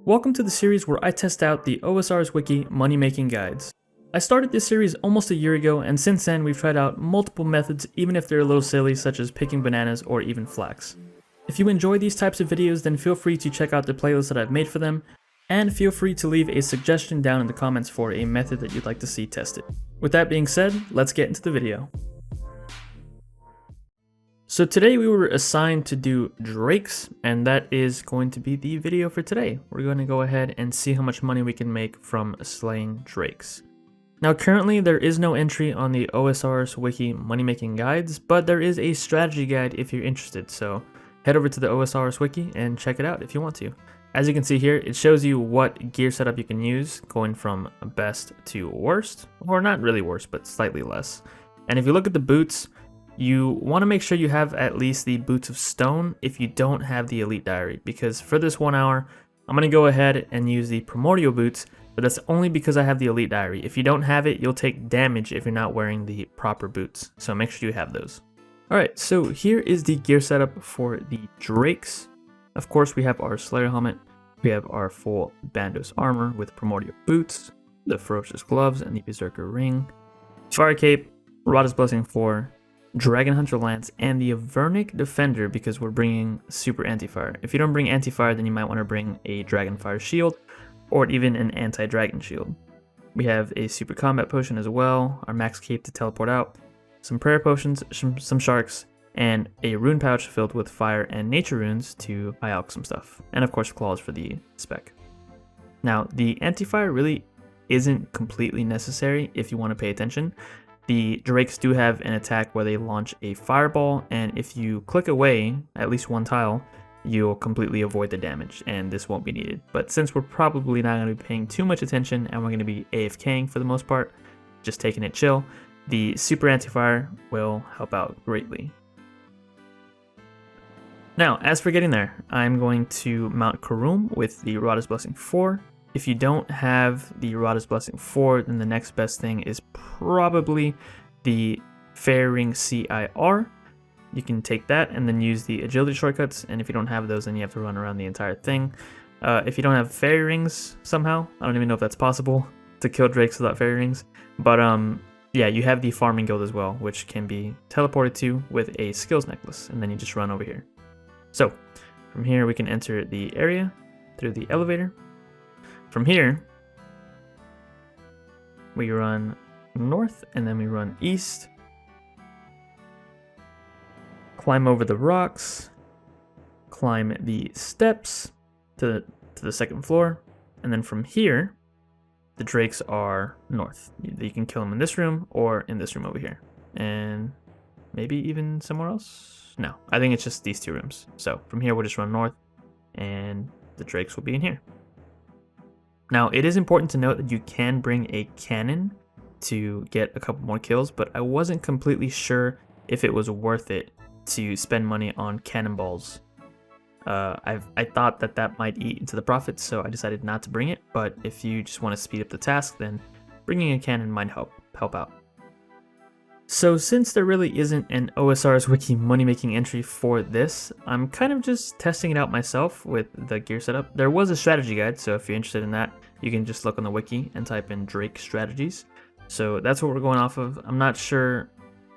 Welcome to the series where I test out the OSRS Wiki money-making guides. I started this series almost a year ago, and since then we've tried out multiple methods even if they're a little silly, such as picking bananas or even flax. If you enjoy these types of videos, then feel free to check out the playlist that I've made for them, and feel free to leave a suggestion down in the comments for a method that you'd like to see tested. With that being said, let's get into the video. So today we were assigned to do drakes, and that is going to be the video for today. We're going to go ahead and see how much money we can make from slaying drakes. Now currently there is no entry on the OSRS Wiki money making guides, but there is a strategy guide if you're interested, so head over to the OSRS Wiki and check it out if you want to. As you can see here, it shows you what gear setup you can use, going from best to worst, or not really worst, but slightly less. And if you look at the boots, you want to make sure you have at least the boots of stone if you don't have the elite diary, because for this 1 hour, I'm going to go ahead and use the primordial boots, but that's only because I have the elite diary. If you don't have it, you'll take damage if you're not wearing the proper boots, so make sure you have those. Alright, so here is the gear setup for the drakes. Of course, we have our Slayer helmet, we have our full Bandos armor with primordial boots, the ferocious gloves, and the berserker ring, fire cape, Rada's Blessing 4, Dragon Hunter Lance, and the Avernic Defender because we're bringing super anti-fire. If you don't bring anti-fire, then you might want to bring a Dragon Fire shield or even an anti-dragon shield. We have a super combat potion as well, our max cape to teleport out, some prayer potions, some sharks, and a rune pouch filled with fire and nature runes to buy out some stuff, and of course claws for the spec. Now the anti-fire really isn't completely necessary if you want to pay attention. The drakes do have an attack where they launch a fireball, and if you click away at least one tile, you'll completely avoid the damage, and this won't be needed. But since we're probably not going to be paying too much attention, and we're going to be AFKing for the most part, just taking it chill, the super anti-fire will help out greatly. Now, as for getting there, I'm going to mount Karum with the Rada's Blessing 4. If you don't have the Rada's Blessing 4, then the next best thing is probably the Fair Ring CIR. You can take that and then use the agility shortcuts, and if you don't have those, then you have to run around the entire thing. If you don't have fairy rings somehow, I don't even know if that's possible to kill drakes without fairy rings, but yeah, you have the farming guild as well, which can be teleported to with a skills necklace, and then you just run over here. So from here we can enter the area through the elevator. From here, we run north and then we run east, climb over the rocks, climb the steps to the second floor, and then from here, the drakes are north. You can kill them in this room or in this room over here, and maybe even somewhere else. No, I think it's just these two rooms. So from here, we'll just run north, and the drakes will be in here. Now, it is important to note that you can bring a cannon to get a couple more kills, but I wasn't completely sure if it was worth it to spend money on cannonballs. I thought that might eat into the profits, so I decided not to bring it, but if you just want to speed up the task, then bringing a cannon might help out. So since there really isn't an OSRS Wiki money-making entry for this, I'm kind of just testing it out myself with the gear setup. There was a strategy guide, so if you're interested in that, you can just look on the wiki and type in Drake strategies. So that's what we're going off of. I'm not sure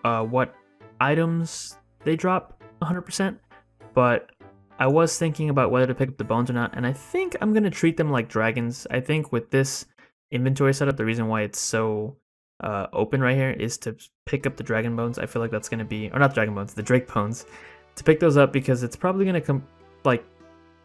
what items they drop 100%, but I was thinking about whether to pick up the bones or not, and I think I'm going to treat them like dragons. I think with this inventory setup, the reason why it's so open right here is to pick up the dragon bones. I feel like that's going to be, or not dragon bones, the drake bones, to pick those up because it's probably going to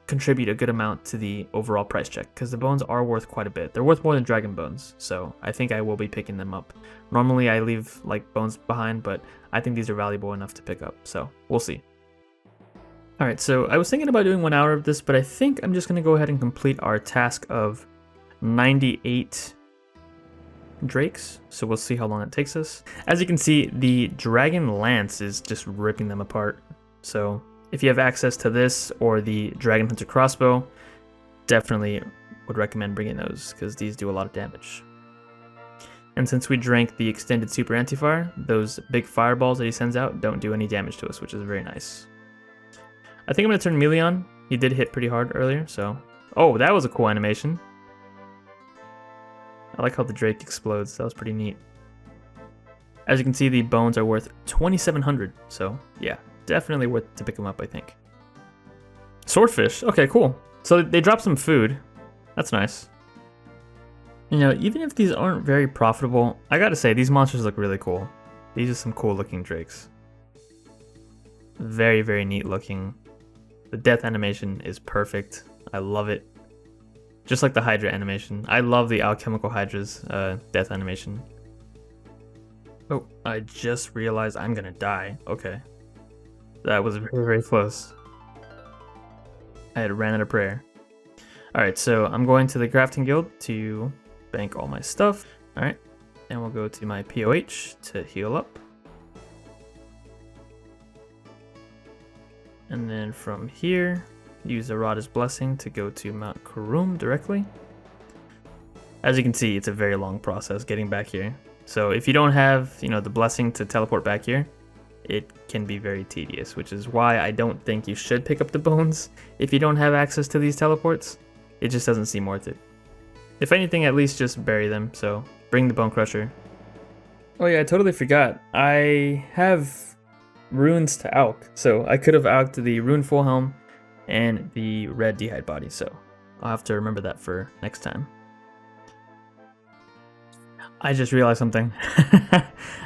contribute a good amount to the overall price check, because the bones are worth quite a bit. They're worth more than dragon bones, so I think I will be picking them up. Normally I leave like bones behind, but I think these are valuable enough to pick up, so we'll see. Alright, so I was thinking about doing 1 hour of this, but I think I'm just going to go ahead and complete our task of 98 drakes, so we'll see how long it takes us. As you can see, the Dragon Lance is just ripping them apart, so if you have access to this or the Dragon Hunter crossbow, definitely would recommend bringing those because these do a lot of damage. And since we drank the extended super anti-fire, those big fireballs that he sends out don't do any damage to us, which is very nice. I think I'm going to turn melee on. He did hit pretty hard earlier, so Oh, that was a cool animation. I like how the Drake explodes. That was pretty neat. As you can see, the bones are worth 2,700. So yeah, definitely worth to pick them up, I think. Swordfish. Okay, cool. So they dropped some food. That's nice. You know, even if these aren't very profitable, I gotta say, these monsters look really cool. These are some cool looking drakes. Very, very neat looking. The death animation is perfect. I love it. Just like the Hydra animation. I love the Alchemical Hydra's death animation. Oh, I just realized I'm gonna die. Okay. That was very, very close. I had ran out of prayer. Alright, so I'm going to the crafting guild to bank all my stuff. Alright, and we'll go to my POH to heal up. And then from here, use the Rada's Blessing to go to Mount Karum directly. As you can see, it's a very long process getting back here. So if you don't have, you know, the blessing to teleport back here, it can be very tedious, which is why I don't think you should pick up the bones if you don't have access to these teleports. It just doesn't seem worth it. If anything, at least just bury them, so bring the Bone Crusher. Oh yeah, I totally forgot. I have runes to Alk, so I could have alked the Rune Full Helm and the red D'hide body, so I'll have to remember that for next time. I just realized something.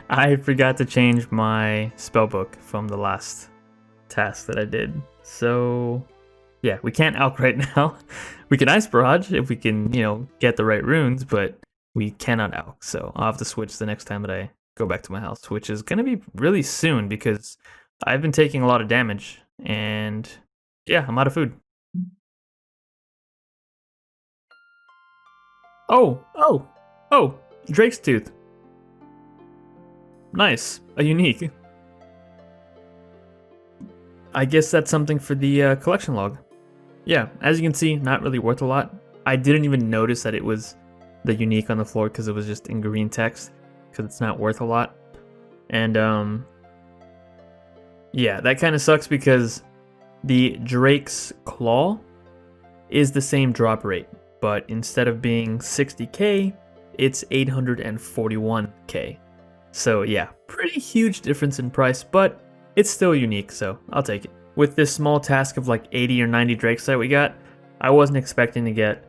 I forgot to change my spellbook from the last task that I did. So yeah, we can't alk right now. We can Ice Barrage if we can, you know, get the right runes, but we cannot alk. So I'll have to switch the next time that I go back to my house, which is gonna be really soon because I've been taking a lot of damage and yeah, I'm out of food. Oh! Drake's Tooth. Nice. A unique. I guess that's something for the collection log. Yeah, as you can see, not really worth a lot. I didn't even notice that it was the unique on the floor because it was just in green text, because it's not worth a lot. And yeah, that kind of sucks because the Drake's Claw is the same drop rate, but instead of being 60k, it's 841k. So yeah, pretty huge difference in price, but it's still unique, so I'll take it. With this small task of like 80 or 90 drakes that we got, I wasn't expecting to get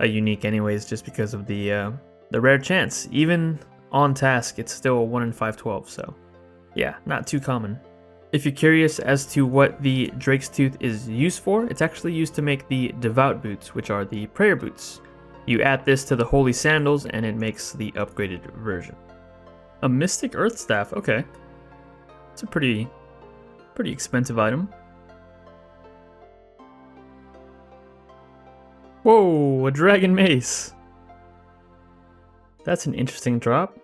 a unique anyways, just because of the rare chance. Even on task, it's still 1 in 512, so yeah, not too common. If you're curious as to what the Drake's Tooth is used for, it's actually used to make the Devout Boots, which are the prayer boots. You add this to the Holy Sandals and it makes the upgraded version. A Mystic Earth Staff, okay. It's a pretty expensive item. Whoa, a Dragon Mace. That's an interesting drop.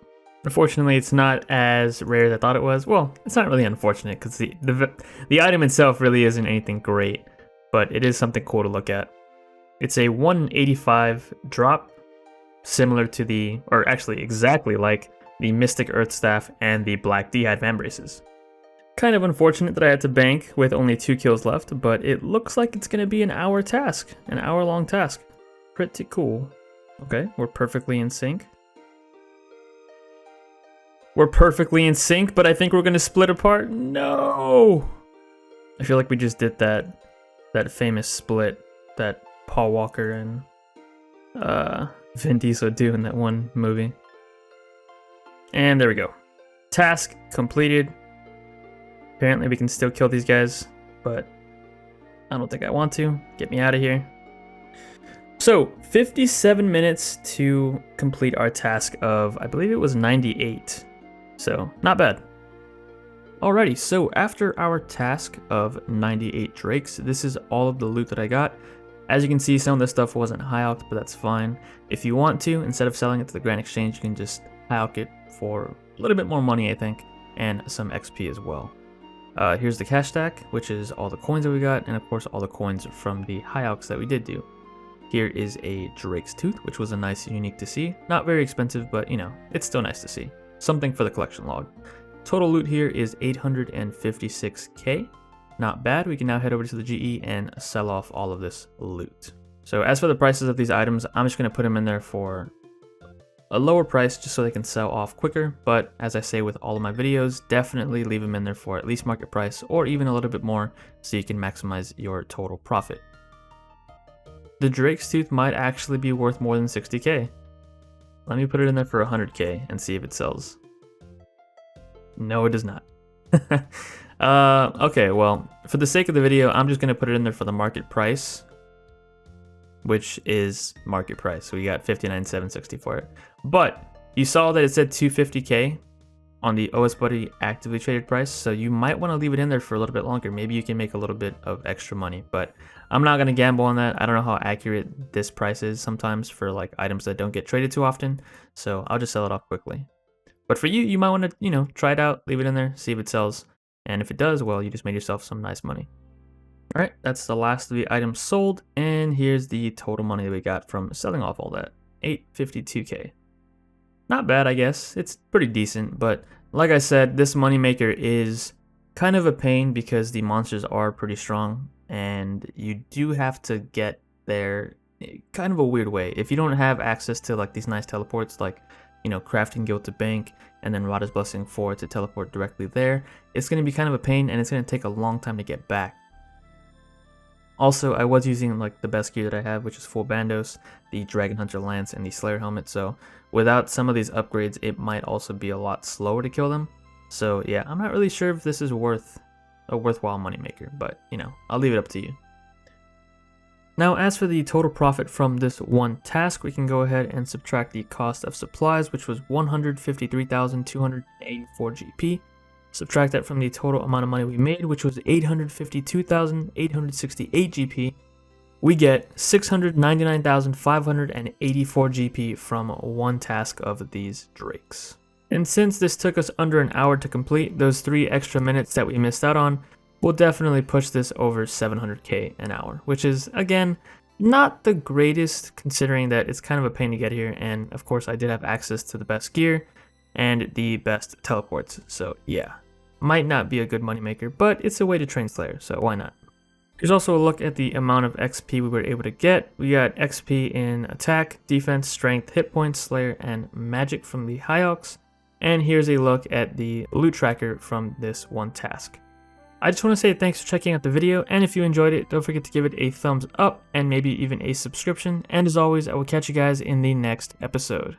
Unfortunately, it's not as rare as I thought it was. Well, it's not really unfortunate because the item itself really isn't anything great, but it is something cool to look at. It's a 185 drop, similar to the, or actually exactly like the Mystic Earth Staff and the Black D'hide Vambraces. Kind of unfortunate that I had to bank with only 2 kills left, but it looks like it's going to be an hour task, an hour-long task. Pretty cool. Okay, we're perfectly in sync. We're perfectly in sync, but I think we're going to split apart. No! I feel like we just did that famous split that Paul Walker and Vin Diesel do in that one movie. And there we go. Task completed. Apparently we can still kill these guys, but I don't think I want to. Get me out of here. So, 57 minutes to complete our task of, I believe it was 98. So, not bad. Alrighty, so after our task of 98 drakes, this is all of the loot that I got. As you can see, some of this stuff wasn't high alked, but that's fine. If you want to, instead of selling it to the Grand Exchange, you can just high alk it for a little bit more money, I think, and some XP as well. Here's the cash stack, which is all the coins that we got, and of course all the coins from the high alks that we did do. Here is a Drake's Tooth, which was a nice and unique to see. Not very expensive, but you know, it's still nice to see. Something for the collection log. Total loot here is 856k. Not bad. We can now head over to the GE and sell off all of this loot. So as for the prices of these items, I'm just going to put them in there for a lower price just so they can sell off quicker. But as I say with all of my videos, definitely leave them in there for at least market price or even a little bit more so you can maximize your total profit. The Drake's Tooth might actually be worth more than 60k. Let me put it in there for 100k and see if it sells. No, it does not. Okay, well, for the sake of the video, I'm just going to put it in there for the market price, which is market price. So we got 59,760 for it. But you saw that it said 250k on the OS Buddy actively traded price, so you might want to leave it in there for a little bit longer. Maybe you can make a little bit of extra money, but I'm not going to gamble on that. I don't know how accurate this price is sometimes for like items that don't get traded too often, so I'll just sell it off quickly. But for you, you might want to, you know, try it out, leave it in there, see if it sells, and if it does, well, you just made yourself some nice money. All right, that's the last of the items sold, and here's the total money that we got from selling off all that, 852k. Not bad, I guess. It's pretty decent, but like I said, this moneymaker is kind of a pain because the monsters are pretty strong, and you do have to get there kind of a weird way. If you don't have access to like these nice teleports, like, you know, Crafting Guild to Bank, and then Rada's Blessing 4 to teleport directly there, it's going to be kind of a pain, and it's going to take a long time to get back. Also, I was using like the best gear that I have, which is full Bandos, the Dragon Hunter Lance, and the Slayer Helmet, so without some of these upgrades, it might also be a lot slower to kill them. So yeah, I'm not really sure if this is worth a worthwhile moneymaker, but you know, I'll leave it up to you. Now, as for the total profit from this one task, we can go ahead and subtract the cost of supplies, which was 153,284 GP. Subtract that from the total amount of money we made, which was 852,868 GP. We get 699,584 GP from one task of these drakes. And since this took us under an hour to complete, those 3 extra minutes that we missed out on will definitely push this over 700k an hour, which is, again, not the greatest considering that it's kind of a pain to get here, and of course I did have access to the best gear and the best teleports, so yeah. Might not be a good moneymaker, but it's a way to train Slayer, so why not? Here's also a look at the amount of XP we were able to get. We got XP in attack, defense, strength, hit points, Slayer, and magic from the Hyox. And here's a look at the loot tracker from this one task. I just want to say thanks for checking out the video, and if you enjoyed it, don't forget to give it a thumbs up and maybe even a subscription. And as always, I will catch you guys in the next episode.